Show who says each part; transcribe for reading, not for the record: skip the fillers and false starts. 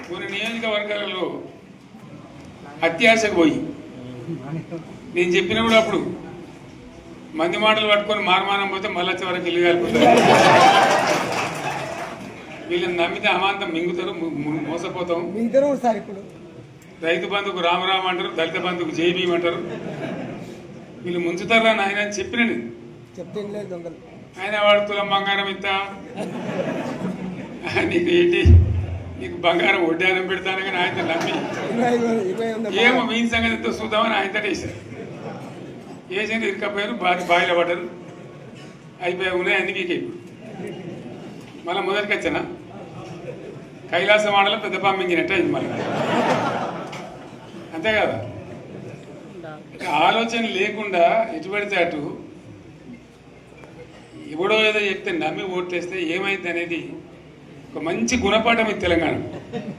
Speaker 1: కొన్ని నియోజకవర్గాలలో అత్యాశకు పోయి నేను చెప్పినప్పుడు అప్పుడు మంది మాటలు పట్టుకొని మారమానం పోతే మళ్ళీ వరకు ఇల్లు కలిపిపోతారు. వీళ్ళని నమ్మితే అమాంతం మింగుతారు, మోసపోతాం.
Speaker 2: ఇప్పుడు
Speaker 1: రైతు బంధుకు రామరామ అంటారు, దళిత బంధుకు జైబీం అంటారు. వీళ్ళు ముంచుతారా నాయన అని చెప్పిన ఆయన వాడు తులం బంగారం ఇస్తా, నీకు ఏంటి నీకు బంగారం వడ్డానం పెడతాను కానీ ఆయన నమ్మి ఏమో మీ సంగతితో చూద్దామని ఆయనతో వేసారు. వేసింది ఇరుకపోయారు, బాయిలో పడ్డారు, అయిపోయా ఉన్నాయి అన్ని మీకు. మళ్ళీ మొదటికి వచ్చానా కైలాస వాడలో పెద్ద పంపించినట్టు అయింది మళ్ళీ. అంతే కదా, ఆలోచన లేకుండా ఎటు పడితే అటు ఎవడో ఏదో చెప్తే నమ్మి ఓట్లేస్తే ఏమైంది అనేది ఒక మంచి గుణపాఠం ఇది తెలంగాణ.